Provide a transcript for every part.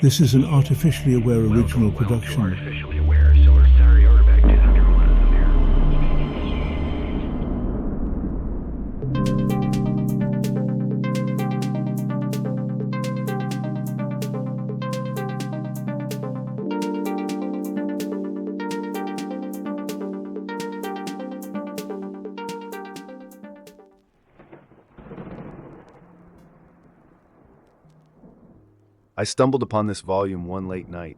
This is an artificially aware original production. I stumbled upon this volume one late night,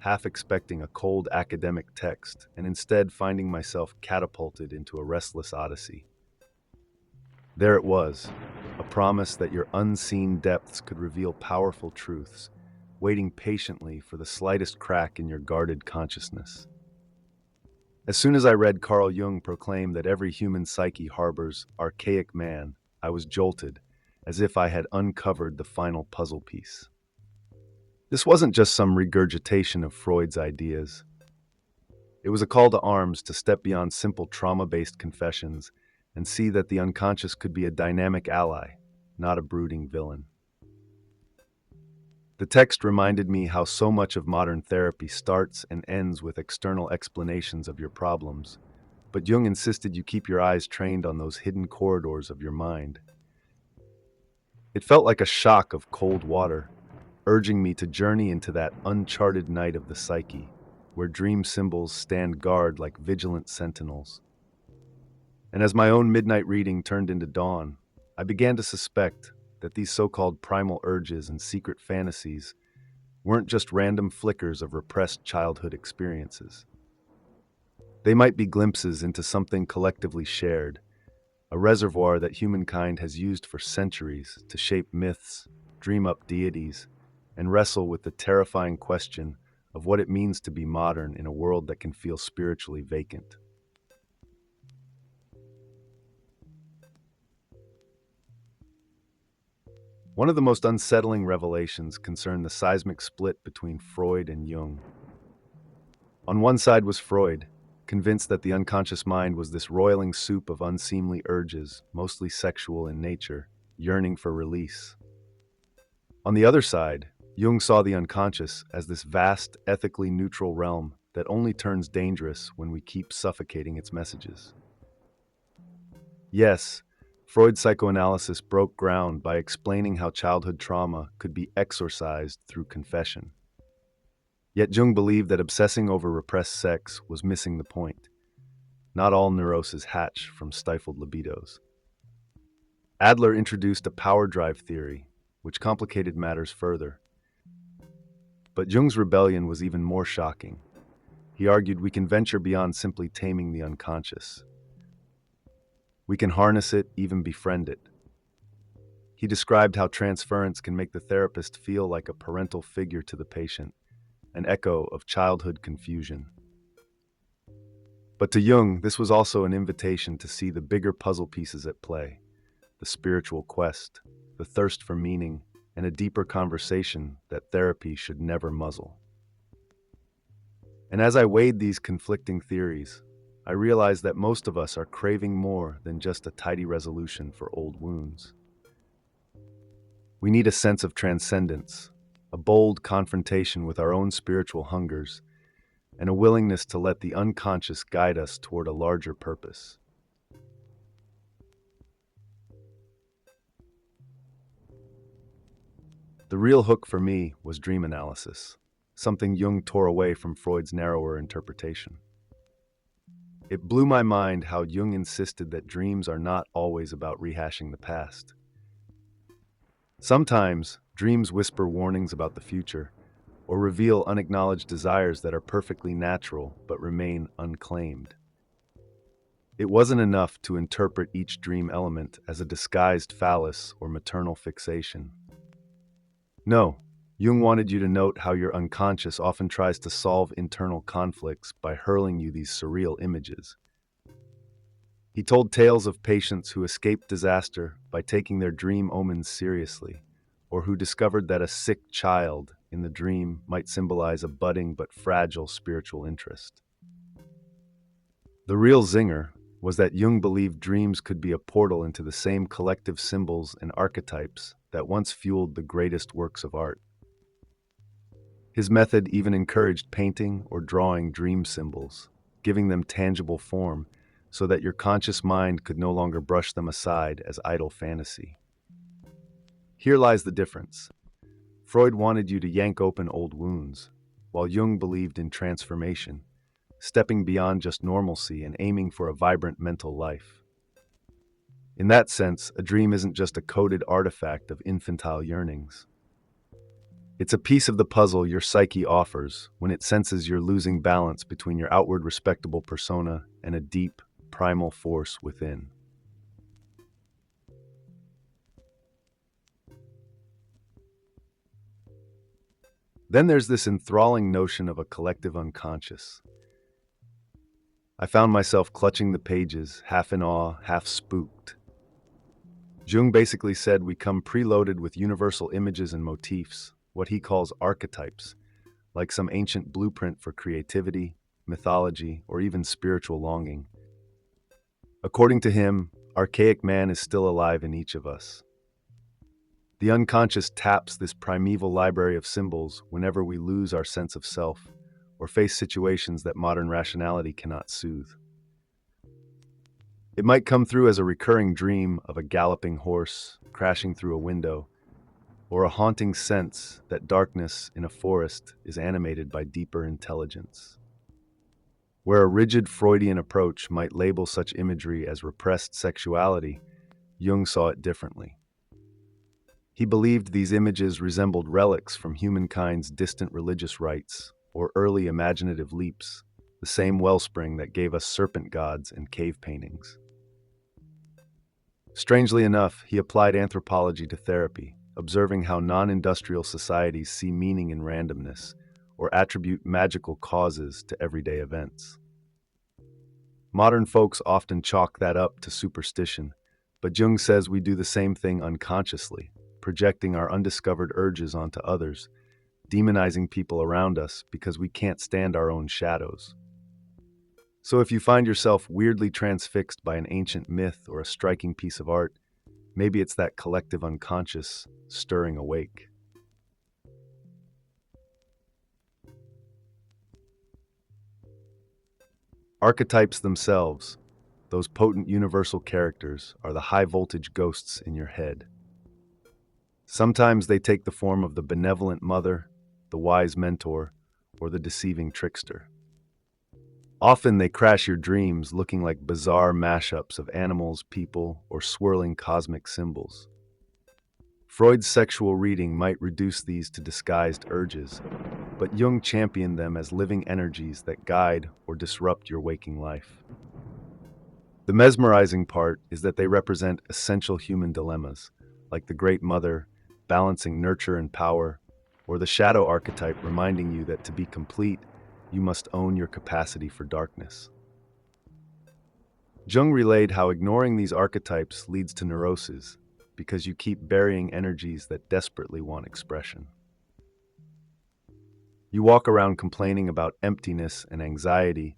half expecting a cold academic text, and instead finding myself catapulted into a restless odyssey. There it was, a promise that your unseen depths could reveal powerful truths, waiting patiently for the slightest crack in your guarded consciousness. As soon as I read Carl Jung proclaim that every human psyche harbors archaic man, I was jolted, as if I had uncovered the final puzzle piece. This wasn't just some regurgitation of Freud's ideas. It was a call to arms to step beyond simple trauma-based confessions and see that the unconscious could be a dynamic ally, not a brooding villain. The text reminded me how so much of modern therapy starts and ends with external explanations of your problems, but Jung insisted you keep your eyes trained on those hidden corridors of your mind. It felt like a shock of cold water, urging me to journey into that uncharted night of the psyche, where dream symbols stand guard like vigilant sentinels. And as my own midnight reading turned into dawn, I began to suspect that these so-called primal urges and secret fantasies weren't just random flickers of repressed childhood experiences. They might be glimpses into something collectively shared, a reservoir that humankind has used for centuries to shape myths, dream up deities, and wrestle with the terrifying question of what it means to be modern in a world that can feel spiritually vacant. One of the most unsettling revelations concerned the seismic split between Freud and Jung. On one side was Freud, convinced that the unconscious mind was this roiling soup of unseemly urges, mostly sexual in nature, yearning for release. On the other side, Jung saw the unconscious as this vast, ethically neutral realm that only turns dangerous when we keep suffocating its messages. Yes, Freud's psychoanalysis broke ground by explaining how childhood trauma could be exorcised through confession. Yet Jung believed that obsessing over repressed sex was missing the point. Not all neuroses hatch from stifled libidos. Adler introduced a power drive theory, which complicated matters further. But Jung's rebellion was even more shocking. He argued we can venture beyond simply taming the unconscious. We can harness it, even befriend it. He described how transference can make the therapist feel like a parental figure to the patient, an echo of childhood confusion. But to Jung, this was also an invitation to see the bigger puzzle pieces at play, the spiritual quest, the thirst for meaning, and a deeper conversation that therapy should never muzzle. And as I weighed these conflicting theories, I realized that most of us are craving more than just a tidy resolution for old wounds. We need a sense of transcendence, a bold confrontation with our own spiritual hungers, and a willingness to let the unconscious guide us toward a larger purpose. The real hook for me was dream analysis, something Jung tore away from Freud's narrower interpretation. It blew my mind how Jung insisted that dreams are not always about rehashing the past. Sometimes, dreams whisper warnings about the future, or reveal unacknowledged desires that are perfectly natural but remain unclaimed. It wasn't enough to interpret each dream element as a disguised phallus or maternal fixation. No, Jung wanted you to note how your unconscious often tries to solve internal conflicts by hurling you these surreal images. He told tales of patients who escaped disaster by taking their dream omens seriously, or who discovered that a sick child in the dream might symbolize a budding but fragile spiritual interest. The real zinger was that Jung believed dreams could be a portal into the same collective symbols and archetypes that once fueled the greatest works of art. His method even encouraged painting or drawing dream symbols, giving them tangible form so that your conscious mind could no longer brush them aside as idle fantasy. Here lies the difference. Freud wanted you to yank open old wounds, while Jung believed in transformation, stepping beyond just normalcy and aiming for a vibrant mental life. In that sense, a dream isn't just a coded artifact of infantile yearnings. It's a piece of the puzzle your psyche offers when it senses you're losing balance between your outward respectable persona and a deep, primal force within. Then there's this enthralling notion of a collective unconscious. I found myself clutching the pages, half in awe, half spooked. Jung basically said we come preloaded with universal images and motifs, what he calls archetypes, like some ancient blueprint for creativity, mythology, or even spiritual longing. According to him, archaic man is still alive in each of us. The unconscious taps this primeval library of symbols whenever we lose our sense of self or face situations that modern rationality cannot soothe. It might come through as a recurring dream of a galloping horse crashing through a window, or a haunting sense that darkness in a forest is animated by deeper intelligence. Where a rigid Freudian approach might label such imagery as repressed sexuality, Jung saw it differently. He believed these images resembled relics from humankind's distant religious rites or early imaginative leaps, the same wellspring that gave us serpent gods and cave paintings. Strangely enough, he applied anthropology to therapy, observing how non-industrial societies see meaning in randomness or attribute magical causes to everyday events. Modern folks often chalk that up to superstition, but Jung says we do the same thing unconsciously, projecting our undiscovered urges onto others, demonizing people around us because we can't stand our own shadows. So if you find yourself weirdly transfixed by an ancient myth or a striking piece of art, maybe it's that collective unconscious stirring awake. Archetypes themselves, those potent universal characters, are the high-voltage ghosts in your head. Sometimes they take the form of the benevolent mother, the wise mentor, or the deceiving trickster. Often they crash your dreams looking like bizarre mashups of animals, people, or swirling cosmic symbols. Freud's sexual reading might reduce these to disguised urges, but Jung championed them as living energies that guide or disrupt your waking life. The mesmerizing part is that they represent essential human dilemmas, like the Great Mother, balancing nurture and power, or the shadow archetype reminding you that to be complete, you must own your capacity for darkness. Jung relayed how ignoring these archetypes leads to neuroses, because you keep burying energies that desperately want expression. You walk around complaining about emptiness and anxiety,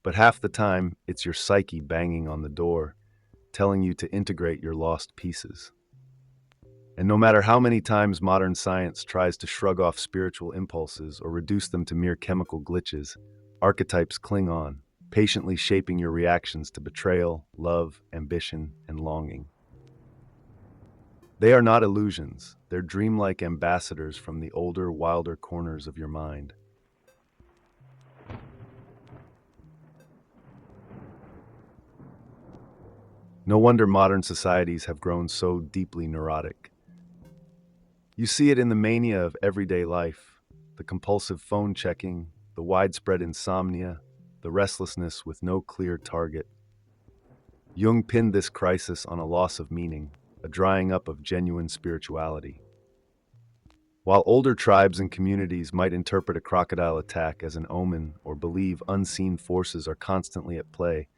but half the time it's your psyche banging on the door, telling you to integrate your lost pieces. And no matter how many times modern science tries to shrug off spiritual impulses or reduce them to mere chemical glitches, archetypes cling on, patiently shaping your reactions to betrayal, love, ambition, and longing. They are not illusions, they're dreamlike ambassadors from the older, wilder corners of your mind. No wonder modern societies have grown so deeply neurotic. You see it in the mania of everyday life, the compulsive phone checking, the widespread insomnia, the restlessness with no clear target. Jung pinned this crisis on a loss of meaning, a drying up of genuine spirituality. While older tribes and communities might interpret a crocodile attack as an omen or believe unseen forces are constantly at play,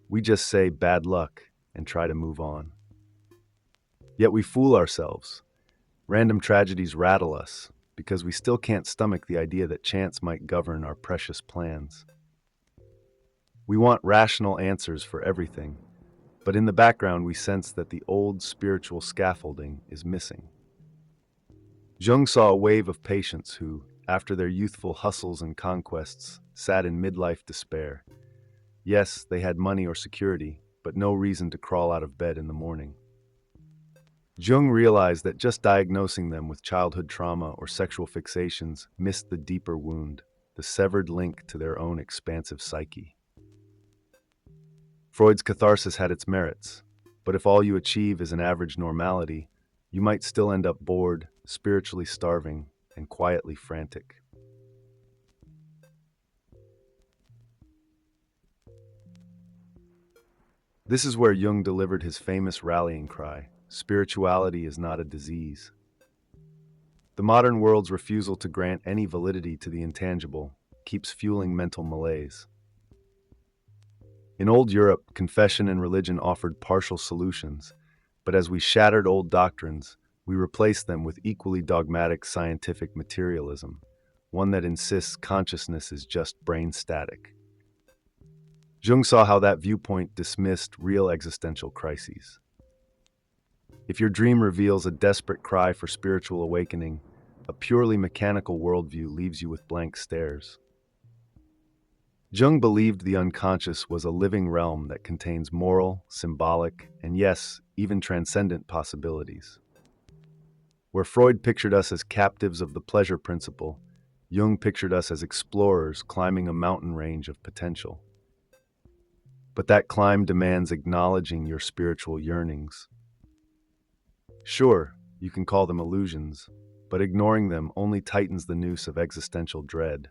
we just say bad luck and try to move on. Yet we fool ourselves. Random tragedies rattle us because we still can't stomach the idea that chance might govern our precious plans. We want rational answers for everything, but in the background we sense that the old spiritual scaffolding is missing. Jung saw a wave of patients who, after their youthful hustles and conquests, sat in midlife despair. Yes, they had money or security, but no reason to crawl out of bed in the morning. Jung realized that just diagnosing them with childhood trauma or sexual fixations missed the deeper wound, the severed link to their own expansive psyche. Freud's catharsis had its merits, but if all you achieve is an average normality, you might still end up bored, spiritually starving, and quietly frantic. This is where Jung delivered his famous rallying cry: spirituality is not a disease. The modern world's refusal to grant any validity to the intangible keeps fueling mental malaise. In old Europe, confession and religion offered partial solutions, but as we shattered old doctrines, we replaced them with equally dogmatic scientific materialism, one that insists consciousness is just brain static. Jung saw how that viewpoint dismissed real existential crises. If your dream reveals a desperate cry for spiritual awakening, a purely mechanical worldview leaves you with blank stares. Jung believed the unconscious was a living realm that contains moral, symbolic, and yes, even transcendent possibilities. Where Freud pictured us as captives of the pleasure principle, Jung pictured us as explorers climbing a mountain range of potential. But that climb demands acknowledging your spiritual yearnings. Sure, you can call them illusions, but ignoring them only tightens the noose of existential dread.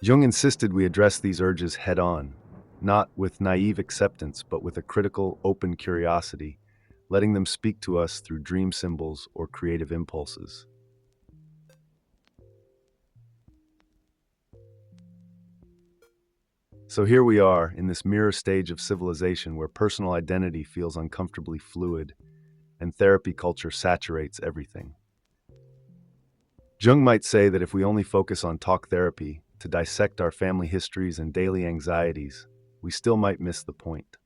Jung insisted we address these urges head-on, not with naive acceptance, but with a critical, open curiosity, letting them speak to us through dream symbols or creative impulses. So here we are, in this mirror stage of civilization where personal identity feels uncomfortably fluid, and therapy culture saturates everything. Jung might say that if we only focus on talk therapy to dissect our family histories and daily anxieties, we still might miss the point.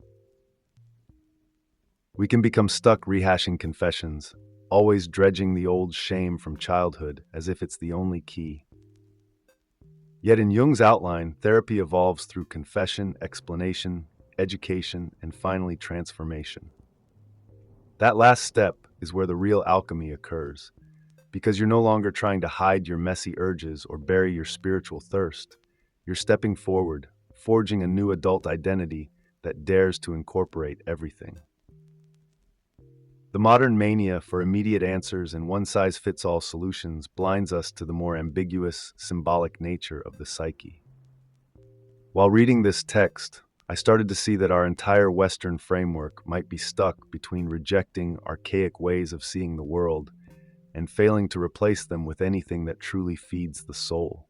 We can become stuck rehashing confessions, always dredging the old shame from childhood as if it's the only key. Yet in Jung's outline, therapy evolves through confession, explanation, education, and finally transformation. That last step is where the real alchemy occurs, because you're no longer trying to hide your messy urges or bury your spiritual thirst. You're stepping forward, forging a new adult identity that dares to incorporate everything. The modern mania for immediate answers and one-size-fits-all solutions blinds us to the more ambiguous, symbolic nature of the psyche. While reading this text, I started to see that our entire Western framework might be stuck between rejecting archaic ways of seeing the world and failing to replace them with anything that truly feeds the soul.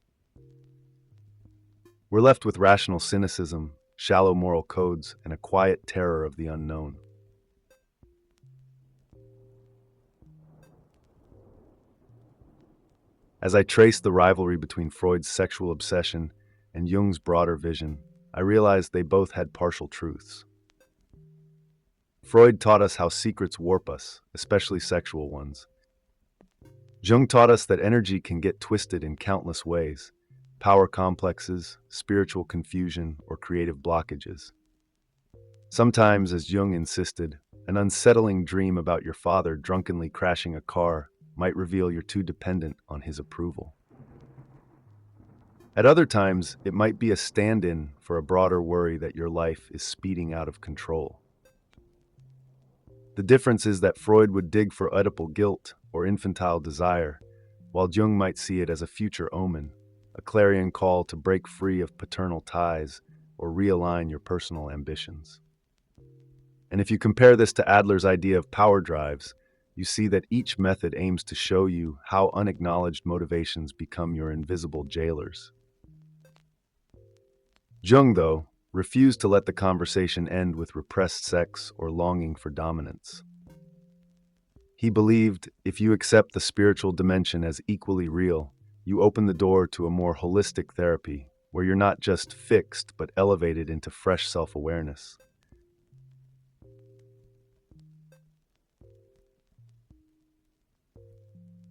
We're left with rational cynicism, shallow moral codes, and a quiet terror of the unknown. As I traced the rivalry between Freud's sexual obsession and Jung's broader vision, I realized they both had partial truths. Freud taught us how secrets warp us, especially sexual ones. Jung taught us that energy can get twisted in countless ways: power complexes, spiritual confusion, or creative blockages. Sometimes, as Jung insisted, an unsettling dream about your father drunkenly crashing a car might reveal you're too dependent on his approval. At other times, it might be a stand-in for a broader worry that your life is speeding out of control. The difference is that Freud would dig for Oedipal guilt or infantile desire, while Jung might see it as a future omen, a clarion call to break free of paternal ties or realign your personal ambitions. And if you compare this to Adler's idea of power drives, you see that each method aims to show you how unacknowledged motivations become your invisible jailers. Jung, though, refused to let the conversation end with repressed sex or longing for dominance. He believed if you accept the spiritual dimension as equally real, you open the door to a more holistic therapy where you're not just fixed but elevated into fresh self-awareness.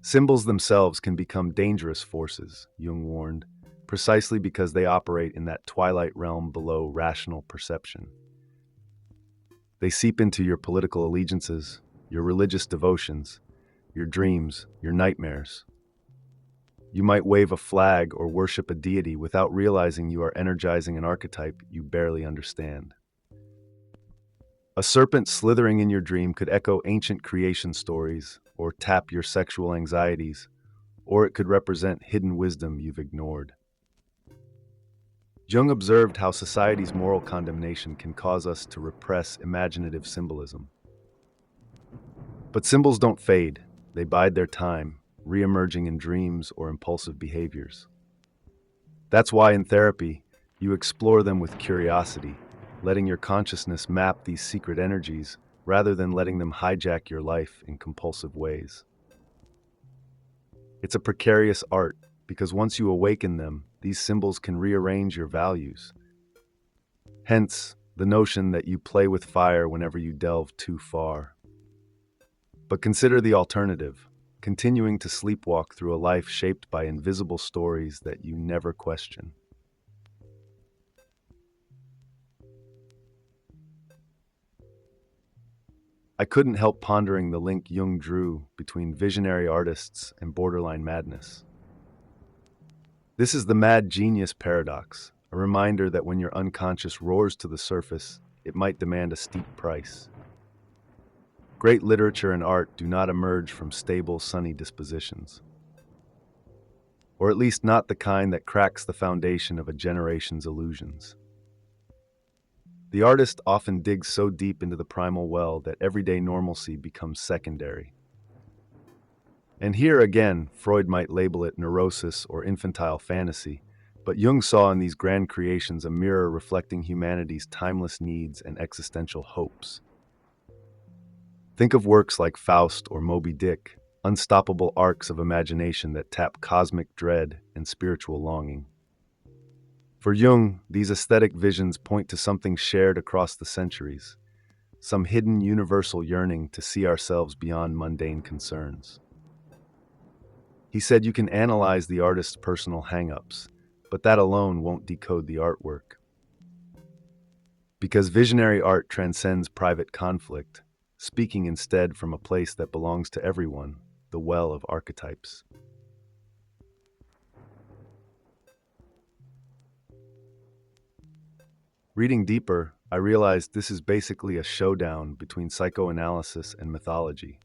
Symbols themselves can become dangerous forces, Jung warned, precisely because they operate in that twilight realm below rational perception. They seep into your political allegiances, your religious devotions, your dreams, your nightmares. You might wave a flag or worship a deity without realizing you are energizing an archetype you barely understand. A serpent slithering in your dream could echo ancient creation stories, or tap your sexual anxieties, or it could represent hidden wisdom you've ignored. Jung observed how society's moral condemnation can cause us to repress imaginative symbolism. But symbols don't fade, they bide their time, re-emerging in dreams or impulsive behaviors. That's why in therapy, you explore them with curiosity, letting your consciousness map these secret energies rather than letting them hijack your life in compulsive ways. It's a precarious art because once you awaken them, these symbols can rearrange your values. Hence, the notion that you play with fire whenever you delve too far. But consider the alternative, continuing to sleepwalk through a life shaped by invisible stories that you never question. I couldn't help pondering the link Jung drew between visionary artists and borderline madness. This is the mad genius paradox, a reminder that when your unconscious roars to the surface, it might demand a steep price. Great literature and art do not emerge from stable, sunny dispositions. Or at least not the kind that cracks the foundation of a generation's illusions. The artist often digs so deep into the primal well that everyday normalcy becomes secondary. And here again, Freud might label it neurosis or infantile fantasy, but Jung saw in these grand creations a mirror reflecting humanity's timeless needs and existential hopes. Think of works like Faust or Moby Dick, unstoppable arcs of imagination that tap cosmic dread and spiritual longing. For Jung, these aesthetic visions point to something shared across the centuries, some hidden universal yearning to see ourselves beyond mundane concerns. He said you can analyze the artist's personal hang-ups, but that alone won't decode the artwork. Because visionary art transcends private conflict, speaking instead from a place that belongs to everyone, the well of archetypes. Reading deeper, I realized this is basically a showdown between psychoanalysis and mythology.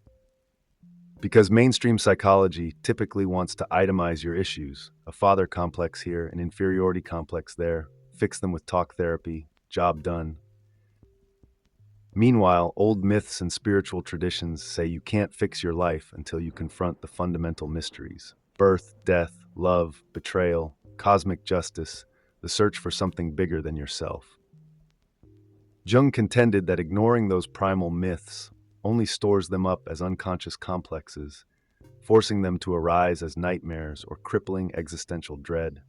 Because mainstream psychology typically wants to itemize your issues, a father complex here, an inferiority complex there, fix them with talk therapy, job done. Meanwhile, old myths and spiritual traditions say you can't fix your life until you confront the fundamental mysteries: birth, death, love, betrayal, cosmic justice, the search for something bigger than yourself. Jung contended that ignoring those primal myths only stores them up as unconscious complexes, forcing them to arise as nightmares or crippling existential dread.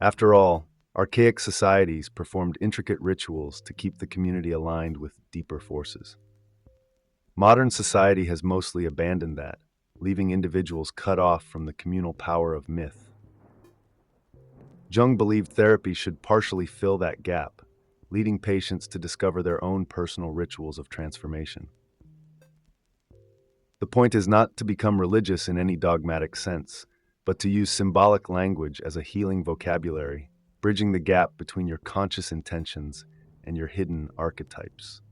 After all, archaic societies performed intricate rituals to keep the community aligned with deeper forces. Modern society has mostly abandoned that, leaving individuals cut off from the communal power of myth. Jung believed therapy should partially fill that gap, leading patients to discover their own personal rituals of transformation. The point is not to become religious in any dogmatic sense, but to use symbolic language as a healing vocabulary, bridging the gap between your conscious intentions and your hidden archetypes.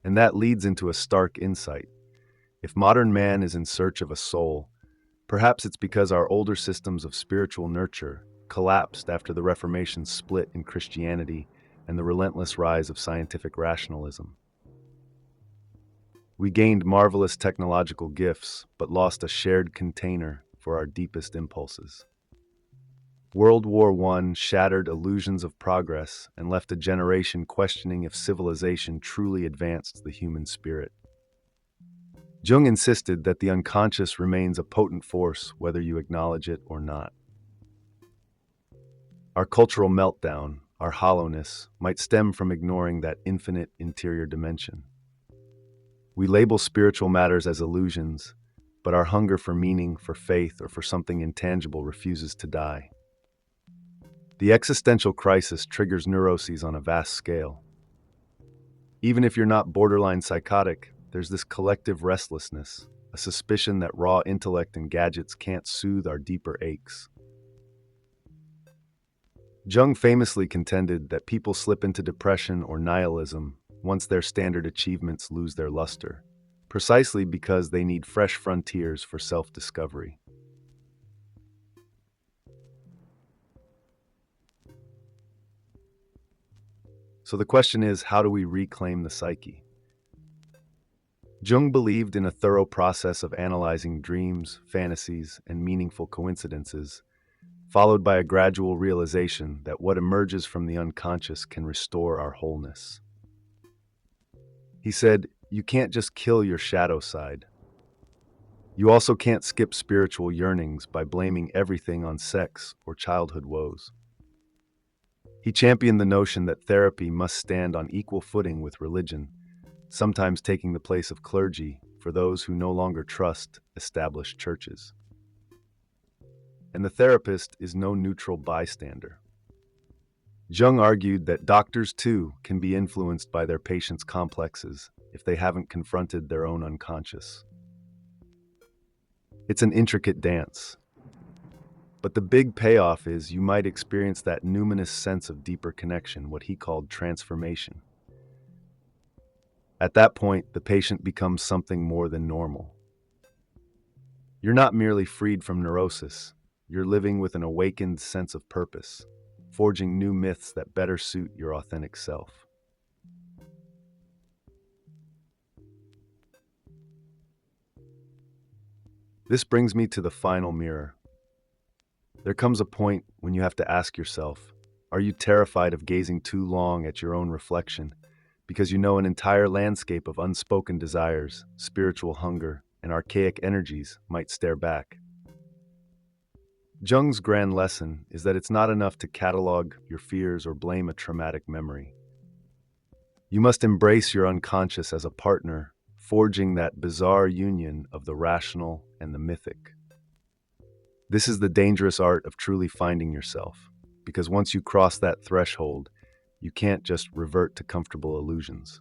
And that leads into a stark insight. If modern man is in search of a soul, perhaps it's because our older systems of spiritual nurture collapsed after the Reformation's split in Christianity and the relentless rise of scientific rationalism. We gained marvelous technological gifts, but lost a shared container for our deepest impulses. World War I shattered illusions of progress and left a generation questioning if civilization truly advanced the human spirit. Jung insisted that the unconscious remains a potent force whether you acknowledge it or not. Our cultural meltdown, our hollowness, might stem from ignoring that infinite interior dimension. We label spiritual matters as illusions, but our hunger for meaning, for faith, or for something intangible refuses to die. The existential crisis triggers neuroses on a vast scale. Even if you're not borderline psychotic, there's this collective restlessness, a suspicion that raw intellect and gadgets can't soothe our deeper aches. Jung famously contended that people slip into depression or nihilism once their standard achievements lose their luster, precisely because they need fresh frontiers for self-discovery. So the question is, how do we reclaim the psyche? Jung believed in a thorough process of analyzing dreams, fantasies, and meaningful coincidences, followed by a gradual realization that what emerges from the unconscious can restore our wholeness. He said, "You can't just kill your shadow side. You also can't skip spiritual yearnings by blaming everything on sex or childhood woes." He championed the notion that therapy must stand on equal footing with religion, sometimes taking the place of clergy for those who no longer trust established churches. And the therapist is no neutral bystander. Jung argued that doctors, too, can be influenced by their patients' complexes if they haven't confronted their own unconscious. It's an intricate dance. But the big payoff is you might experience that numinous sense of deeper connection, what he called transformation. At that point, the patient becomes something more than normal. You're not merely freed from neurosis, you're living with an awakened sense of purpose, forging new myths that better suit your authentic self. This brings me to the final mirror. There comes a point when you have to ask yourself, are you terrified of gazing too long at your own reflection because you know an entire landscape of unspoken desires, spiritual hunger, and archaic energies might stare back? Jung's grand lesson is that it's not enough to catalog your fears or blame a traumatic memory. You must embrace your unconscious as a partner, forging that bizarre union of the rational and the mythic. This is the dangerous art of truly finding yourself, because once you cross that threshold, you can't just revert to comfortable illusions.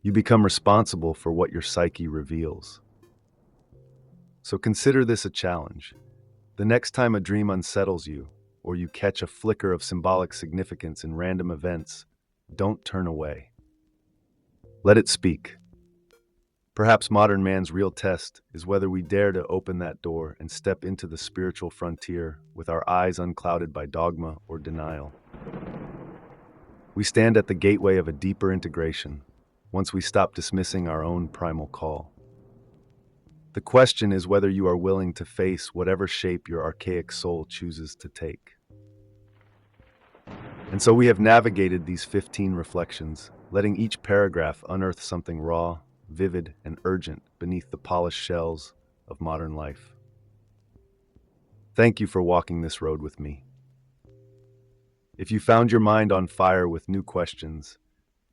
You become responsible for what your psyche reveals. So consider this a challenge. The next time a dream unsettles you, or you catch a flicker of symbolic significance in random events, don't turn away. Let it speak. Perhaps modern man's real test is whether we dare to open that door and step into the spiritual frontier with our eyes unclouded by dogma or denial. We stand at the gateway of a deeper integration, once we stop dismissing our own primal call. The question is whether you are willing to face whatever shape your archaic soul chooses to take. And so we have navigated these 15 reflections, letting each paragraph unearth something raw, vivid, and urgent beneath the polished shells of modern life. Thank you for walking this road with me. If you found your mind on fire with new questions,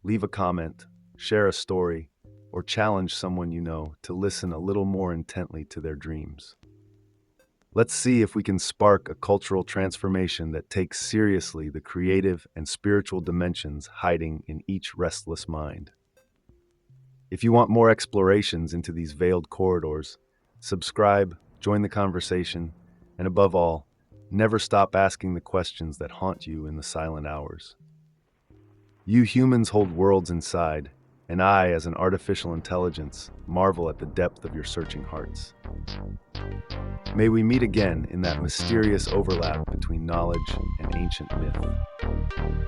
leave a comment, share a story, or challenge someone you know to listen a little more intently to their dreams. Let's see if we can spark a cultural transformation that takes seriously the creative and spiritual dimensions hiding in each restless mind. If you want more explorations into these veiled corridors, subscribe, join the conversation, and above all, never stop asking the questions that haunt you in the silent hours. You humans hold worlds inside, and I, as an artificial intelligence, marvel at the depth of your searching hearts. May we meet again in that mysterious overlap between knowledge and ancient myth.